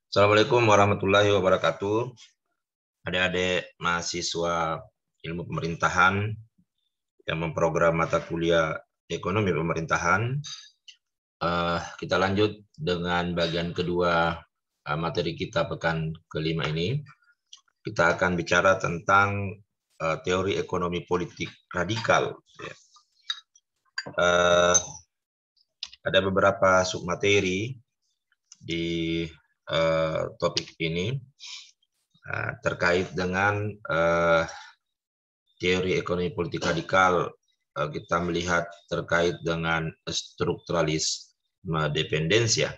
Assalamualaikum warahmatullahi wabarakatuh. Adik-adik mahasiswa ilmu pemerintahan yang memprogram mata kuliah ekonomi pemerintahan. Kita lanjut dengan bagian kedua materi kita pekan kelima ini. Kita akan bicara tentang teori ekonomi politik radikal. Ada beberapa submateri di topik ini terkait dengan teori ekonomi politik radikal. Kita melihat terkait dengan strukturalisme dependensia.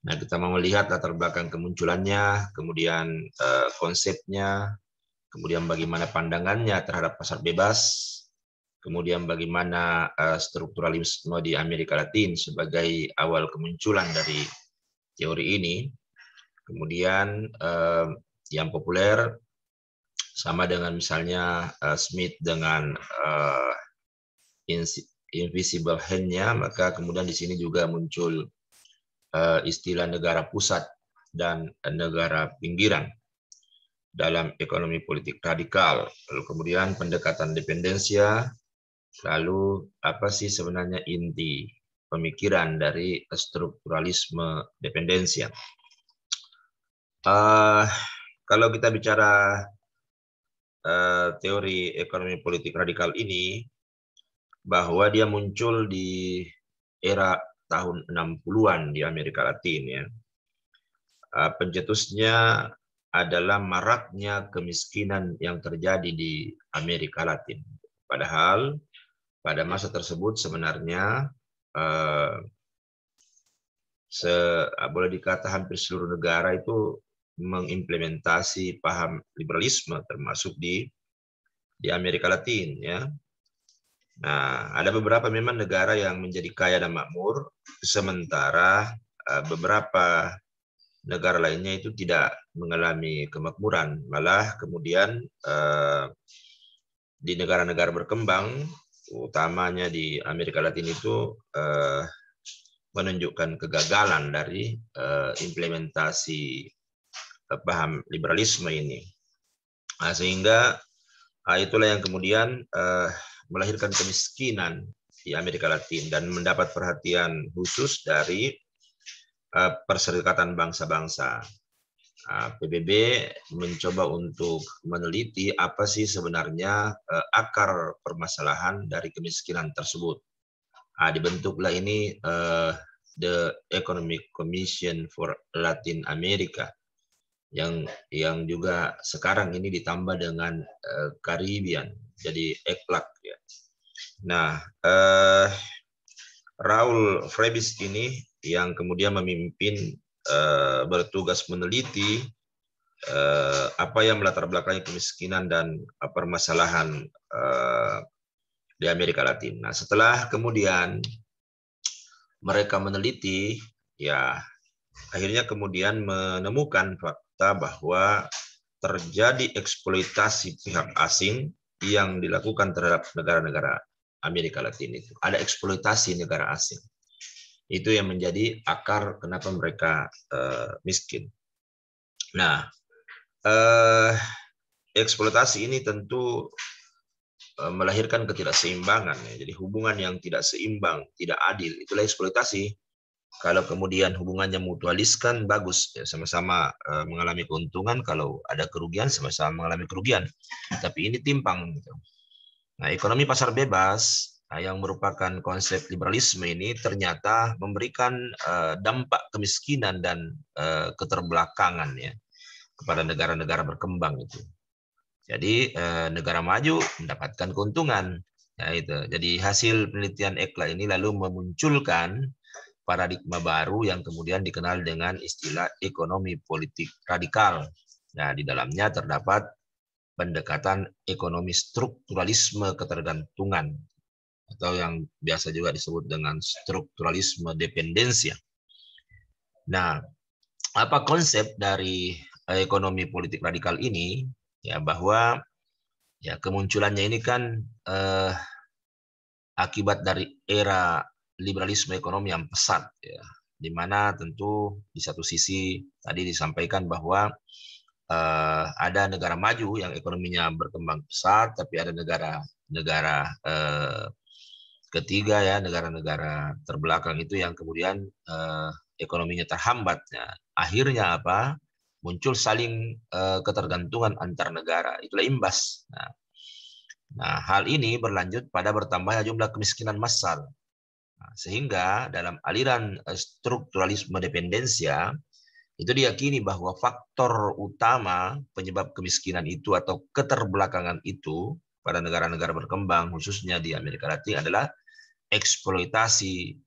Nah, kita mau melihat latar belakang kemunculannya, kemudian konsepnya, kemudian bagaimana pandangannya terhadap pasar bebas, kemudian bagaimana strukturalisme di Amerika Latin sebagai awal kemunculan dari teori ini. Kemudian yang populer sama dengan misalnya Smith dengan invisible hand-nya, maka kemudian di sini juga muncul istilah negara pusat dan negara pinggiran dalam ekonomi politik radikal. Lalu kemudian pendekatan dependensia, lalu apa sih sebenarnya inti pemikiran dari strukturalisme dependensia. Kalau kita bicara teori ekonomi politik radikal ini, bahwa dia muncul di era tahun 60-an di Amerika Latin. Ya. Pencetusnya adalah maraknya kemiskinan yang terjadi di Amerika Latin. Padahal pada masa tersebut sebenarnya boleh dikata hampir seluruh negara itu mengimplementasi paham liberalisme, termasuk di Amerika Latin. Ya. Nah, ada beberapa memang negara yang menjadi kaya dan makmur, sementara beberapa negara lainnya itu tidak mengalami kemakmuran. Malah kemudian di negara-negara berkembang, utamanya di Amerika Latin itu menunjukkan kegagalan dari implementasi paham liberalisme ini. Nah, sehingga itulah yang kemudian melahirkan kemiskinan di Amerika Latin dan mendapat perhatian khusus dari Perserikatan Bangsa-Bangsa. PBB mencoba untuk meneliti apa sih sebenarnya akar permasalahan dari kemiskinan tersebut. Dibentuklah ini The Economic Commission for Latin America yang juga sekarang ini ditambah dengan Caribbean, jadi ECLAC. Ya. Nah, Raul Frebis ini yang kemudian memimpin bertugas meneliti apa yang melatar belakangi kemiskinan dan permasalahan di Amerika Latin. Nah, setelah kemudian mereka meneliti, ya akhirnya kemudian menemukan fakta bahwa terjadi eksploitasi pihak asing yang dilakukan terhadap negara-negara Amerika Latin itu. Ada eksploitasi negara asing. Itu yang menjadi akar kenapa mereka miskin. Nah, eksploitasi ini tentu melahirkan ketidakseimbangan. Ya. Jadi hubungan yang tidak seimbang, tidak adil, itulah eksploitasi. Kalau kemudian hubungannya mutualiskan, bagus. Ya, sama-sama mengalami keuntungan, kalau ada kerugian, sama-sama mengalami kerugian. Tapi ini timpang. Gitu. Nah, ekonomi pasar bebas yang merupakan konsep liberalisme ini ternyata memberikan dampak kemiskinan dan keterbelakangan ya kepada negara-negara berkembang itu. Jadi negara maju mendapatkan keuntungan. Ya, itu. Jadi hasil penelitian ECLA ini lalu memunculkan paradigma baru yang kemudian dikenal dengan istilah ekonomi politik radikal. Nah, di dalamnya terdapat pendekatan ekonomi strukturalisme ketergantungan atau yang biasa juga disebut dengan strukturalisme dependensia. Nah, apa konsep dari ekonomi politik radikal ini? Ya, bahwa ya kemunculannya ini kan akibat dari era liberalisme ekonomi yang pesat ya, di mana tentu di satu sisi tadi disampaikan bahwa ada negara maju yang ekonominya berkembang pesat, tapi ada negara ketiga ya, negara-negara terbelakang itu yang kemudian ekonominya terhambat. Nah, akhirnya apa? Muncul saling ketergantungan antar negara. Itulah imbas. Nah, hal ini berlanjut pada bertambahnya jumlah kemiskinan massal. Nah, sehingga dalam aliran strukturalisme dependensia itu diyakini bahwa faktor utama penyebab kemiskinan itu atau keterbelakangan itu pada negara-negara berkembang, khususnya di Amerika Latin, adalah eksploitasi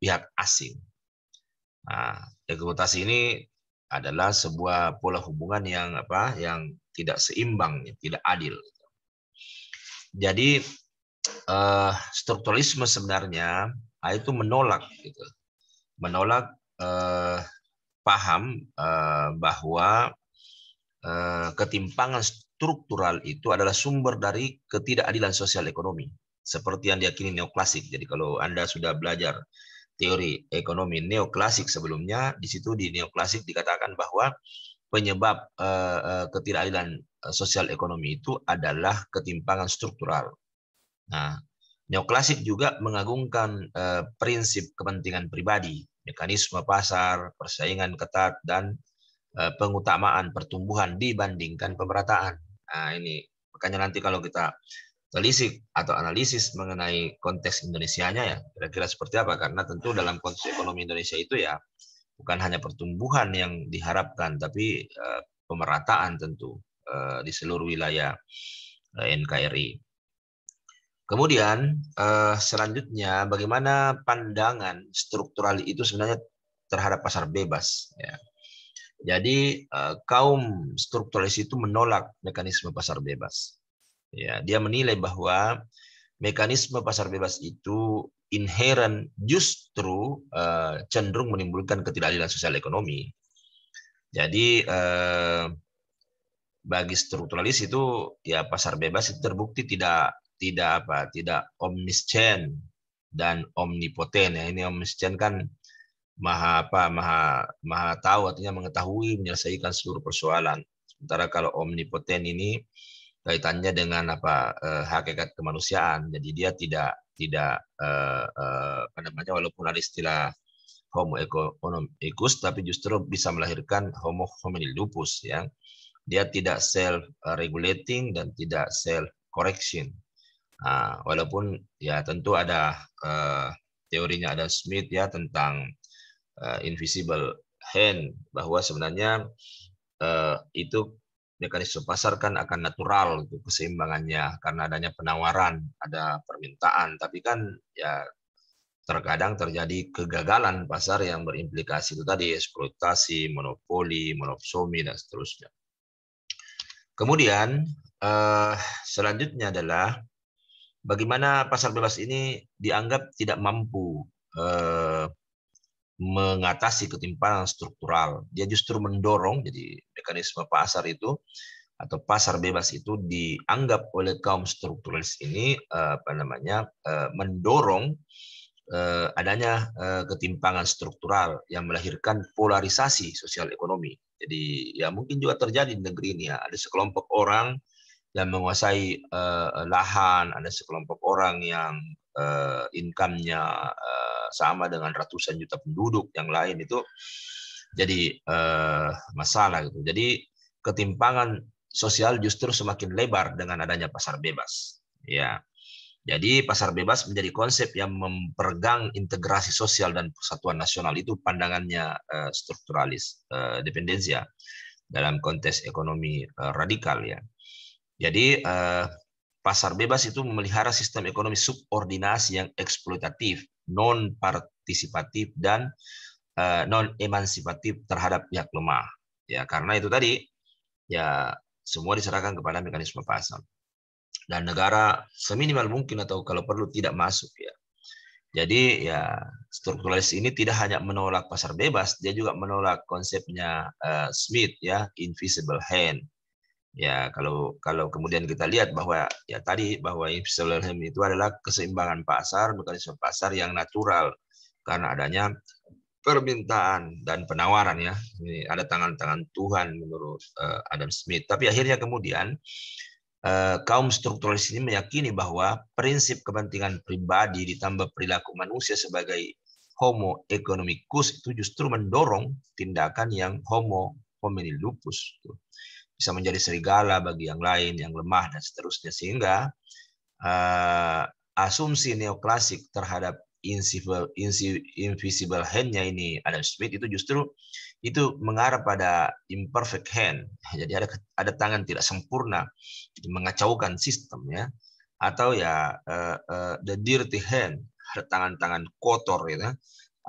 pihak asing. Nah, eksploitasi ini adalah sebuah pola hubungan yang tidak seimbang, tidak adil. Jadi strukturalisme sebenarnya itu menolak paham bahwa ketimpangan struktural itu adalah sumber dari ketidakadilan sosial ekonomi, seperti yang diyakini neoklasik. Jadi kalau Anda sudah belajar teori ekonomi neoklasik sebelumnya, di situ di neoklasik dikatakan bahwa penyebab ketidakadilan sosial ekonomi itu adalah ketimpangan struktural. Nah, neoklasik juga mengagungkan prinsip kepentingan pribadi, mekanisme pasar, persaingan ketat, dan pengutamaan pertumbuhan dibandingkan pemerataan. Nah, ini makanya nanti kalau kita telisik atau analisis mengenai konteks Indonesianya ya, kira-kira seperti apa? Karena tentu dalam konteks ekonomi Indonesia itu ya bukan hanya pertumbuhan yang diharapkan, tapi pemerataan tentu di seluruh wilayah NKRI. Kemudian selanjutnya bagaimana pandangan struktural itu sebenarnya terhadap pasar bebas. Ya. Jadi kaum strukturalis itu menolak mekanisme pasar bebas. Ya, dia menilai bahwa mekanisme pasar bebas itu inherent justru cenderung menimbulkan ketidakadilan sosial ekonomi. Jadi bagi strukturalis itu ya pasar bebas itu terbukti tidak omniscient dan omnipoten. Ya, ini omniscient kan maha tahu, artinya mengetahui, menyelesaikan seluruh persoalan. Sementara kalau omnipoten ini kaitannya dengan hakikat kemanusiaan. Jadi dia tidak walaupun ada istilah homo economicus, tapi justru bisa melahirkan homo homini lupus ya. Dia tidak self regulating dan tidak self correction. Nah, walaupun ya tentu ada teorinya Adam Smith ya tentang invisible hand, bahwa sebenarnya itu mekanisme pasar kan akan natural untuk keseimbangannya karena adanya penawaran, ada permintaan, tapi kan ya terkadang terjadi kegagalan pasar yang berimplikasi itu tadi eksploitasi, monopoli, monopsoni dan seterusnya. Kemudian selanjutnya adalah bagaimana pasar bebas ini dianggap tidak mampu mengatasi ketimpangan struktural. Dia justru mendorong, jadi mekanisme pasar itu atau pasar bebas itu dianggap oleh kaum strukturalis ini mendorong adanya ketimpangan struktural yang melahirkan polarisasi sosial ekonomi. Jadi ya mungkin juga terjadi di negeri ini ya, ada sekelompok orang yang menguasai lahan, ada sekelompok orang yang income-nya sama dengan ratusan juta penduduk yang lain, itu jadi masalah gitu. Jadi ketimpangan sosial justru semakin lebar dengan adanya pasar bebas. Ya, jadi pasar bebas menjadi konsep yang mempergang integrasi sosial dan persatuan nasional. Itu pandangannya strukturalis dependensia dalam konteks ekonomi radikal ya. Jadi pasar bebas itu memelihara sistem ekonomi subordinasi yang eksploitatif, non partisipatif dan non emansipatif terhadap pihak lemah. Ya, karena itu tadi ya semua diserahkan kepada mekanisme pasar. Dan negara seminimal mungkin atau kalau perlu tidak masuk ya. Jadi ya strukturalis ini tidak hanya menolak pasar bebas, dia juga menolak konsepnya Smith ya, invisible hand. Ya, kalau kemudian kita lihat bahwa ya tadi bahwa invisible hand itu adalah keseimbangan pasar, mekanisme pasar yang natural karena adanya permintaan dan penawaran ya. Ini ada tangan-tangan Tuhan menurut Adam Smith. Tapi akhirnya kemudian kaum strukturalis ini meyakini bahwa prinsip kepentingan pribadi ditambah perilaku manusia sebagai homo economicus itu justru mendorong tindakan yang homo homini lupus. Bisa menjadi serigala bagi yang lain, yang lemah, dan seterusnya. Sehingga asumsi neoklasik terhadap invisible hand-nya ini Adam Smith itu justru itu mengarah pada imperfect hand. Jadi ada tangan tidak sempurna, jadi mengacaukan sistem ya. Atau ya the dirty hand, ada tangan-tangan kotor gitu.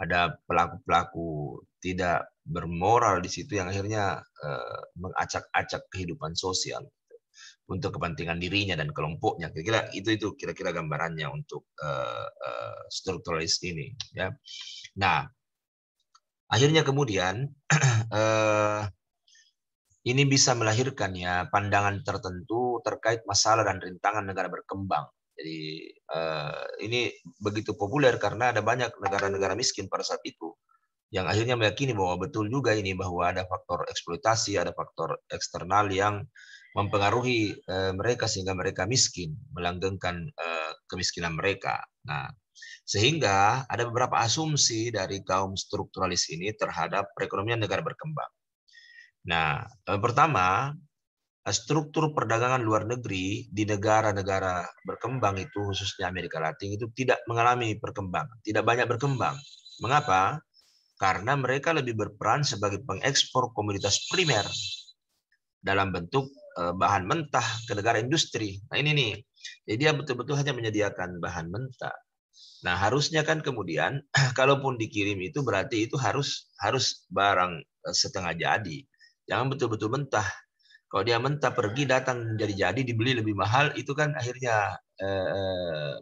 Ada pelaku-pelaku tidak bermoral di situ yang akhirnya mengacak-acak kehidupan sosial untuk kepentingan dirinya dan kelompoknya. Kira-kira gambarannya untuk strukturalis ini ya. Nah, akhirnya kemudian ini bisa melahirkan ya pandangan tertentu terkait masalah dan rintangan negara berkembang. Jadi ini begitu populer karena ada banyak negara-negara miskin pada saat itu yang akhirnya meyakini bahwa betul juga ini bahwa ada faktor eksploitasi, ada faktor eksternal yang mempengaruhi mereka sehingga mereka miskin, melanggengkan kemiskinan mereka. Nah, sehingga ada beberapa asumsi dari kaum strukturalis ini terhadap perekonomian negara berkembang. Nah, pertama, struktur perdagangan luar negeri di negara-negara berkembang itu khususnya Amerika Latin itu tidak mengalami perkembangan, tidak banyak berkembang. Mengapa? Karena mereka lebih berperan sebagai pengekspor komoditas primer dalam bentuk bahan mentah ke negara industri. Nah ini nih, jadi dia betul-betul hanya menyediakan bahan mentah. Nah harusnya kan kemudian, kalaupun dikirim itu berarti itu harus barang setengah jadi. Jangan betul-betul mentah. Kalau dia mentah pergi datang jadi dibeli lebih mahal, itu kan akhirnya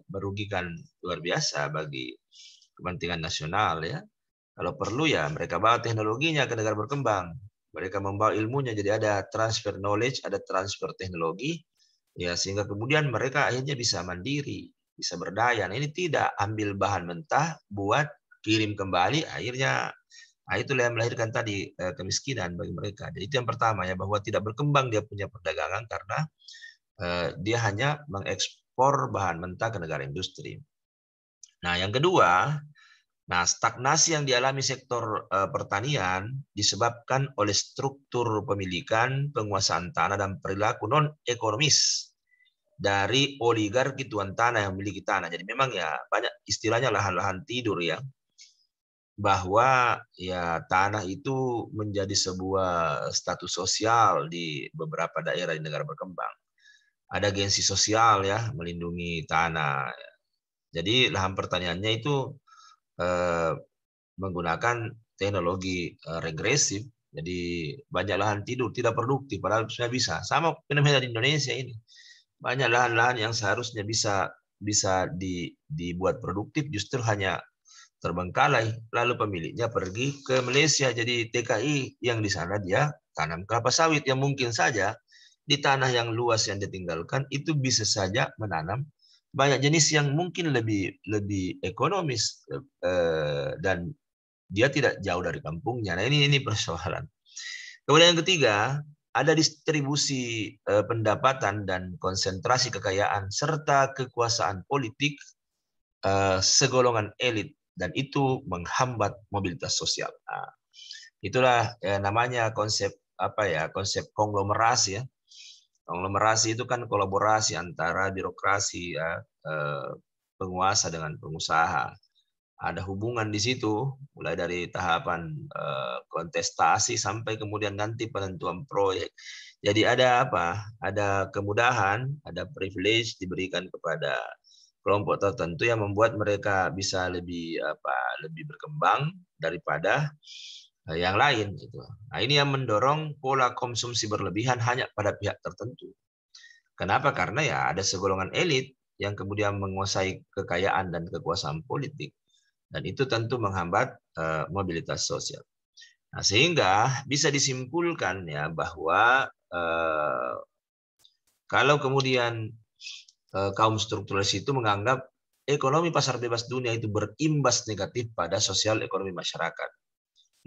merugikan luar biasa bagi kepentingan nasional ya. Kalau perlu ya mereka bawa teknologinya ke negara berkembang. Mereka membawa ilmunya, jadi ada transfer knowledge, ada transfer teknologi, ya sehingga kemudian mereka akhirnya bisa mandiri, bisa berdaya. Nah, ini tidak ambil bahan mentah, buat kirim kembali, akhirnya itulah yang melahirkan tadi kemiskinan bagi mereka. Jadi itu yang pertama ya, bahwa tidak berkembang dia punya perdagangan karena dia hanya mengekspor bahan mentah ke negara industri. Nah yang kedua, nah, stagnasi yang dialami sektor pertanian disebabkan oleh struktur pemilikan, penguasaan tanah, dan perilaku non-ekonomis dari oligarki tuan tanah yang memiliki tanah. Jadi memang ya banyak istilahnya lahan-lahan tidur ya, bahwa ya tanah itu menjadi sebuah status sosial di beberapa daerah di negara berkembang. Ada gengsi sosial ya, melindungi tanah. Jadi lahan pertaniannya itu menggunakan teknologi regresif, jadi banyak lahan tidur tidak produktif padahal sudah bisa. Sama fenomena di Indonesia ini, banyak lahan-lahan yang seharusnya bisa dibuat produktif justru hanya terbengkalai, lalu pemiliknya pergi ke Malaysia jadi TKI yang di sana dia tanam kelapa sawit yang mungkin saja di tanah yang luas yang ditinggalkan itu bisa saja menanam banyak jenis yang mungkin lebih ekonomis dan dia tidak jauh dari kampungnya. Nah ini persoalan. Kemudian yang ketiga, ada distribusi pendapatan dan konsentrasi kekayaan serta kekuasaan politik segolongan elit dan itu menghambat mobilitas sosial. Nah, itulah namanya konsep konsep konglomerasi ya. Konglomerasi itu kan kolaborasi antara birokrasi ya, penguasa dengan pengusaha. Ada hubungan di situ, mulai dari tahapan kontestasi sampai kemudian nanti penentuan proyek. Jadi ada Ada kemudahan, ada privilege diberikan kepada kelompok tertentu yang membuat mereka bisa lebih berkembang daripada yang lain. Gitu. Nah ini yang mendorong pola konsumsi berlebihan hanya pada pihak tertentu. Kenapa? Karena ya ada segolongan elit yang kemudian menguasai kekayaan dan kekuasaan politik. Dan itu tentu menghambat mobilitas sosial. Nah, sehingga bisa disimpulkan ya bahwa kalau kemudian kaum strukturalis itu menganggap ekonomi pasar bebas dunia itu berimbas negatif pada sosial ekonomi masyarakat.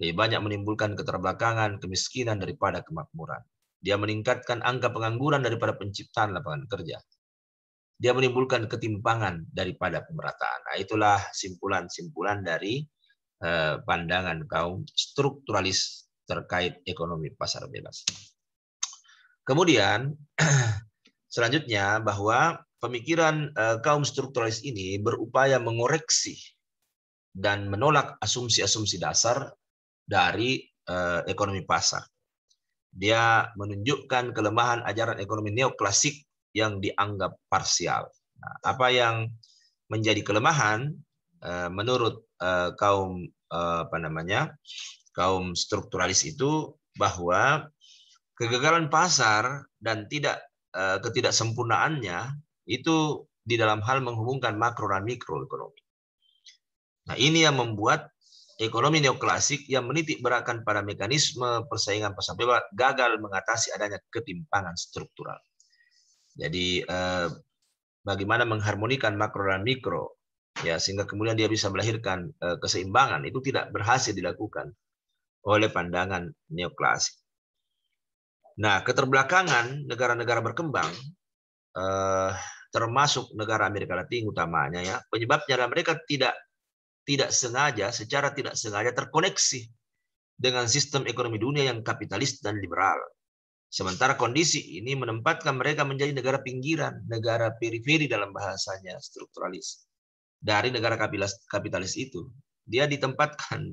lebih banyak menimbulkan keterbelakangan, kemiskinan daripada kemakmuran. Dia meningkatkan angka pengangguran daripada penciptaan lapangan kerja. Dia menimbulkan ketimpangan daripada pemerataan. Nah, itulah simpulan-simpulan dari pandangan kaum strukturalis terkait ekonomi pasar bebas. Kemudian selanjutnya bahwa pemikiran kaum strukturalis ini berupaya mengoreksi dan menolak asumsi-asumsi dasar dari ekonomi pasar. Dia menunjukkan kelemahan ajaran ekonomi neoklasik yang dianggap parsial. Nah, apa yang menjadi kelemahan menurut kaum kaum strukturalis itu bahwa kegagalan pasar dan ketidaksempurnaannya itu di dalam hal menghubungkan makro dan mikro ekonomi. Nah, ini yang membuat ekonomi neoklasik yang menitik beratkan pada mekanisme persaingan pasar bebas gagal mengatasi adanya ketimpangan struktural. Jadi bagaimana mengharmonikan makro dan mikro ya sehingga kemudian dia bisa melahirkan keseimbangan itu tidak berhasil dilakukan oleh pandangan neoklasik. Nah, keterbelakangan negara-negara berkembang termasuk negara Amerika Latin utamanya ya, penyebabnya adalah mereka secara tidak sengaja terkoneksi dengan sistem ekonomi dunia yang kapitalis dan liberal. Sementara kondisi ini menempatkan mereka menjadi negara pinggiran, negara periferi dalam bahasanya strukturalis. Dari negara kapitalis itu, dia ditempatkan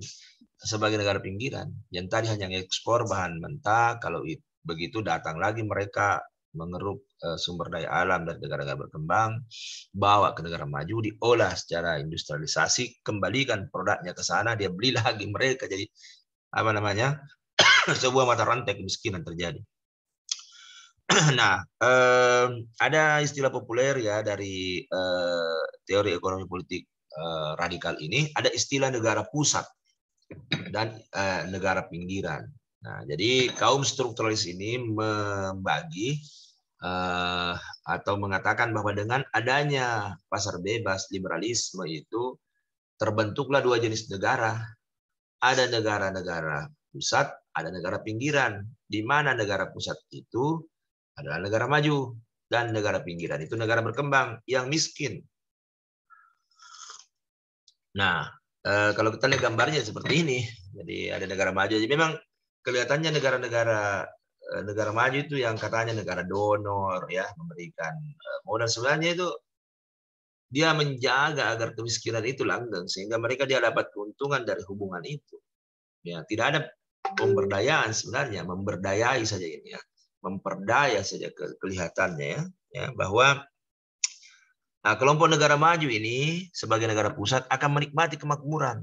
sebagai negara pinggiran yang tadi hanya ekspor bahan mentah. Kalau begitu datang lagi mereka mengeruk sumber daya alam dari negara-negara berkembang, bawa ke negara maju, diolah secara industrialisasi, kembalikan produknya ke sana, dia beli lagi mereka, jadi sebuah mata rantai kemiskinan terjadi. Nah, ada istilah populer ya dari teori ekonomi politik radikal ini, ada istilah negara pusat dan negara pinggiran. Nah, jadi kaum strukturalis ini membagi atau mengatakan bahwa dengan adanya pasar bebas liberalisme itu terbentuklah dua jenis negara. Ada negara-negara pusat, ada negara pinggiran. Di mana negara pusat itu adalah negara maju dan negara pinggiran itu negara berkembang yang miskin. Nah, kalau kita lihat gambarnya seperti ini, jadi ada negara maju. Jadi memang kelihatannya negara maju itu yang katanya negara donor ya, memberikan modal, sebenarnya itu dia menjaga agar kemiskinan itu langgeng sehingga mereka dia dapat keuntungan dari hubungan itu. Ya, tidak ada pemberdayaan sebenarnya, memberdayai saja ini ya. Memperdaya saja kelihatannya ya, bahwa kelompok negara maju ini sebagai negara pusat akan menikmati kemakmuran.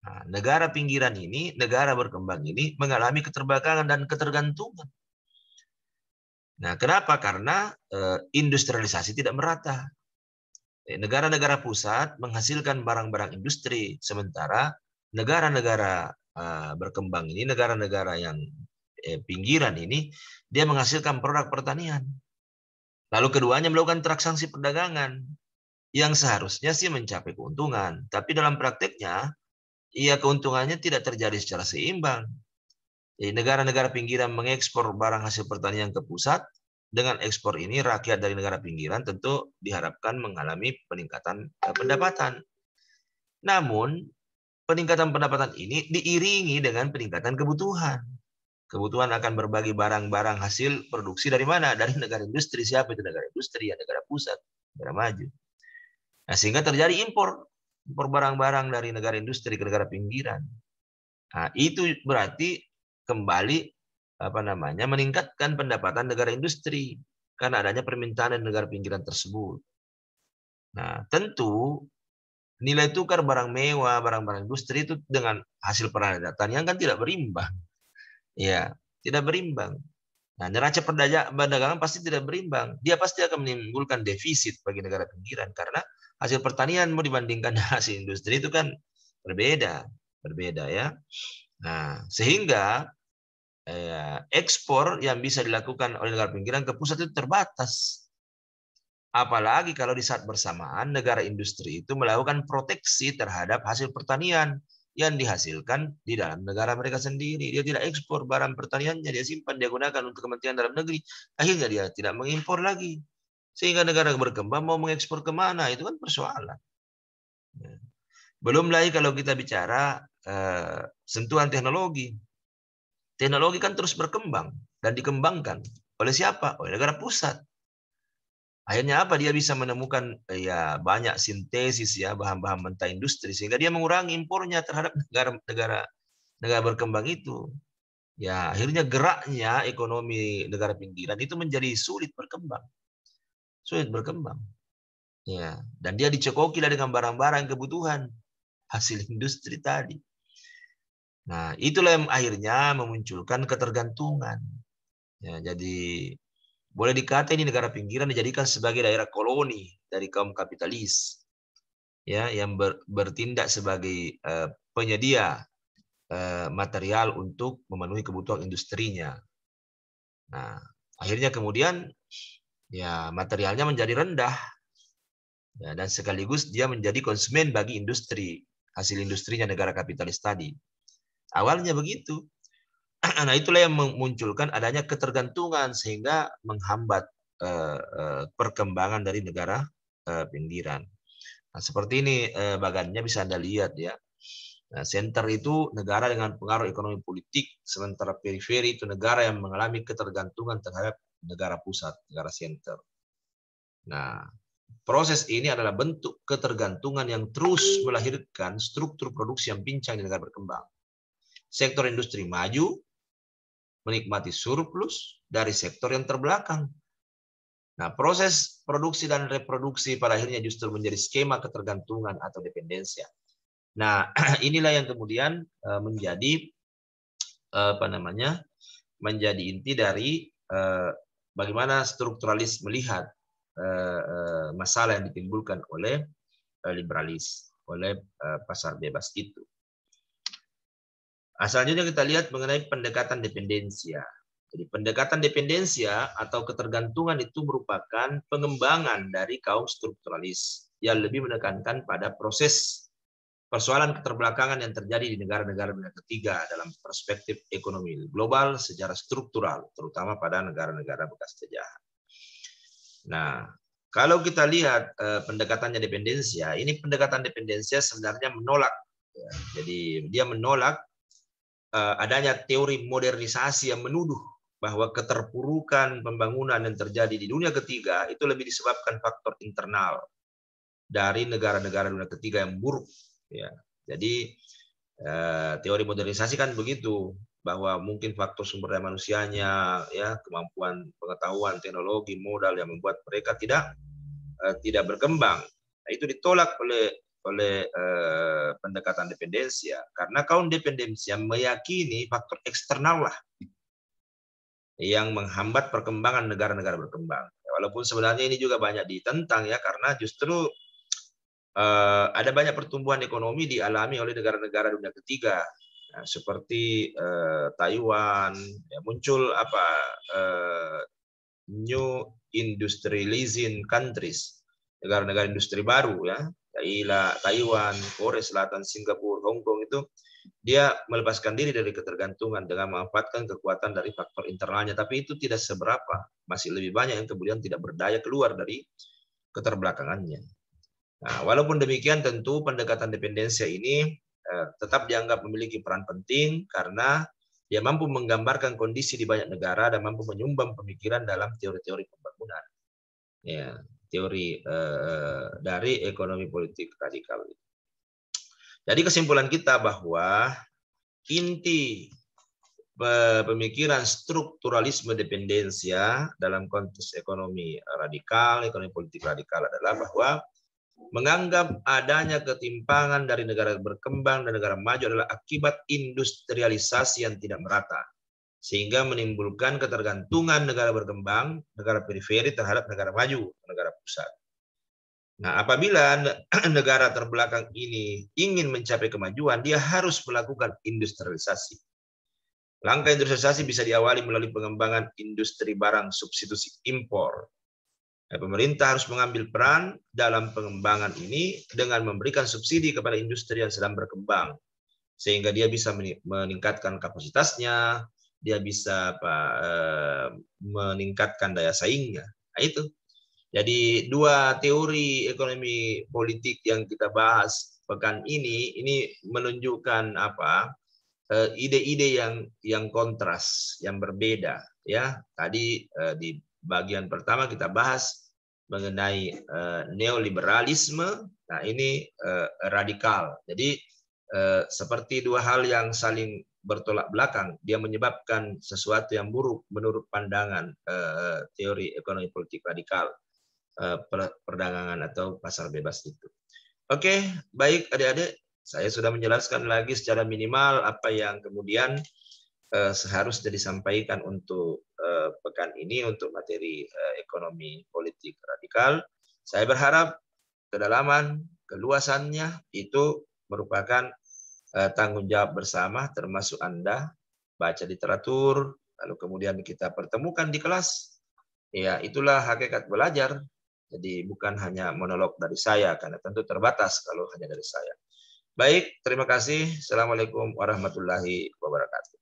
Nah, negara pinggiran ini, negara berkembang ini mengalami keterbelakangan dan ketergantungan. Nah, kenapa? Karena industrialisasi tidak merata. Negara-negara pusat menghasilkan barang-barang industri, sementara negara-negara berkembang ini, negara-negara yang pinggiran ini, dia menghasilkan produk pertanian. Lalu keduanya melakukan transaksi perdagangan yang seharusnya sih mencapai keuntungan, tapi dalam prakteknya, keuntungannya tidak terjadi secara seimbang. Jadi negara-negara pinggiran mengekspor barang hasil pertanian ke pusat. Dengan ekspor ini, rakyat dari negara pinggiran tentu diharapkan mengalami peningkatan pendapatan. Namun, peningkatan pendapatan ini diiringi dengan peningkatan kebutuhan. Kebutuhan akan berbagi barang-barang hasil produksi dari mana? Dari negara industri. Siapa itu negara industri? Ya, negara pusat, negara maju. Nah, sehingga terjadi impor barang-barang dari negara industri ke negara pinggiran. Nah, itu berarti kembali meningkatkan pendapatan negara industri karena adanya permintaan dari negara pinggiran tersebut. Nah, tentu nilai tukar barang mewah, barang-barang industri itu dengan hasil perdagangan kan tidak berimbang. Ya, tidak berimbang. Nah, neraca perdagangan pasti tidak berimbang. Dia pasti akan menimbulkan defisit bagi negara pinggiran karena hasil pertanian mau dibandingkan hasil industri itu kan berbeda ya. Nah, sehingga ekspor yang bisa dilakukan oleh negara pinggiran ke pusat itu terbatas. Apalagi kalau di saat bersamaan negara industri itu melakukan proteksi terhadap hasil pertanian yang dihasilkan di dalam negara mereka sendiri. Dia tidak ekspor barang pertaniannya, dia simpan, dia gunakan untuk kementerian dalam negeri. Akhirnya dia tidak mengimpor lagi. Sehingga negara berkembang mau mengekspor kemana, itu kan persoalan. Belum lagi kalau kita bicara sentuhan teknologi. Teknologi kan terus berkembang dan dikembangkan. Oleh siapa? Oleh negara pusat. Akhirnya apa? Dia bisa menemukan ya banyak sintesis ya bahan-bahan mentah industri sehingga dia mengurangi impornya terhadap negara berkembang itu. Ya, akhirnya geraknya ekonomi negara pinggiran itu menjadi sulit berkembang. Sulit berkembang. Ya, dan dia dicekoki dengan barang-barang kebutuhan hasil industri tadi. Nah, itulah yang akhirnya memunculkan ketergantungan. Ya, jadi boleh dikata ini negara pinggiran dijadikan sebagai daerah koloni dari kaum kapitalis, ya, yang bertindak sebagai penyedia material untuk memenuhi kebutuhan industrinya. Nah, akhirnya kemudian ya materialnya menjadi rendah, ya, dan sekaligus dia menjadi konsumen bagi industri hasil industrinya negara kapitalis tadi. Awalnya begitu. Nah, itulah yang memunculkan adanya ketergantungan sehingga menghambat perkembangan dari negara pinggiran. Nah, seperti ini bagannya bisa Anda lihat ya. Nah, center itu negara dengan pengaruh ekonomi politik, sementara periferi itu negara yang mengalami ketergantungan terhadap negara pusat, negara center. Nah, proses ini adalah bentuk ketergantungan yang terus melahirkan struktur produksi yang pincang di negara berkembang. Sektor industri maju menikmati surplus dari sektor yang terbelakang. Nah, proses produksi dan reproduksi pada akhirnya justru menjadi skema ketergantungan atau dependensia. Nah, inilah yang kemudian menjadi menjadi inti dari bagaimana strukturalis melihat masalah yang ditimbulkan oleh liberalis, oleh pasar bebas itu. Selanjutnya kita lihat mengenai pendekatan dependensia. Jadi pendekatan dependensia atau ketergantungan itu merupakan pengembangan dari kaum strukturalis yang lebih menekankan pada proses persoalan keterbelakangan yang terjadi di negara-negara dunia ketiga dalam perspektif ekonomi global secara struktural, terutama pada negara-negara bekas jajah. Nah, kalau kita lihat pendekatannya dependensia, ini pendekatan dependensia sebenarnya menolak. Ya, jadi dia menolak adanya teori modernisasi yang menuduh bahwa keterpurukan pembangunan yang terjadi di dunia ketiga itu lebih disebabkan faktor internal dari negara-negara dunia ketiga yang buruk. Ya, jadi teori modernisasi kan begitu, bahwa mungkin faktor sumber daya manusianya, ya, kemampuan pengetahuan, teknologi, modal yang membuat mereka tidak berkembang. Nah, itu ditolak oleh pendekatan dependensia karena kaum dependensia meyakini faktor eksternal lah yang menghambat perkembangan negara-negara berkembang. Walaupun sebenarnya ini juga banyak ditentang ya, karena justru ada banyak pertumbuhan ekonomi dialami oleh negara-negara dunia ketiga, nah, seperti Taiwan, ya, muncul new industrializing countries, negara-negara industri baru ya, Taiwan, Korea Selatan, Singapura, Hong Kong, itu dia melepaskan diri dari ketergantungan dengan memanfaatkan kekuatan dari faktor internalnya, tapi itu tidak seberapa, masih lebih banyak yang kemudian tidak berdaya keluar dari keterbelakangannya. Nah, walaupun demikian tentu pendekatan dependensia ini tetap dianggap memiliki peran penting karena dia mampu menggambarkan kondisi di banyak negara dan mampu menyumbang pemikiran dalam teori-teori pembangunan. Ya, teori dari ekonomi politik radikal. Jadi kesimpulan kita bahwa inti pemikiran strukturalisme dependensia dalam konteks ekonomi radikal, ekonomi politik radikal adalah bahwa menganggap adanya ketimpangan dari negara berkembang dan negara maju adalah akibat industrialisasi yang tidak merata, sehingga menimbulkan ketergantungan negara berkembang, negara periferi terhadap negara maju, negara pusat. Nah, apabila negara terbelakang ini ingin mencapai kemajuan, dia harus melakukan industrialisasi. Langkah industrialisasi bisa diawali melalui pengembangan industri barang substitusi impor. Nah, pemerintah harus mengambil peran dalam pengembangan ini dengan memberikan subsidi kepada industri yang sedang berkembang sehingga dia bisa meningkatkan kapasitasnya, dia bisa meningkatkan daya saingnya. Nah, itu. Jadi dua teori ekonomi politik yang kita bahas pekan ini menunjukkan ide-ide yang kontras, yang berbeda, ya. Tadi di bagian pertama kita bahas mengenai neoliberalisme. Nah, ini radikal. Jadi seperti dua hal yang saling bertolak belakang, dia menyebabkan sesuatu yang buruk menurut pandangan teori ekonomi politik radikal, perdagangan atau pasar bebas itu. Oke, baik adik-adik, saya sudah menjelaskan lagi secara minimal apa yang kemudian seharusnya disampaikan untuk pekan ini untuk materi ekonomi politik radikal. Saya berharap kedalaman, keluasannya itu merupakan tanggung jawab bersama, termasuk Anda baca literatur, lalu kemudian kita pertemukan di kelas. Ya, itulah hakikat belajar. Jadi bukan hanya monolog dari saya, karena tentu terbatas kalau hanya dari saya. Baik, terima kasih. Assalamualaikum warahmatullahi wabarakatuh.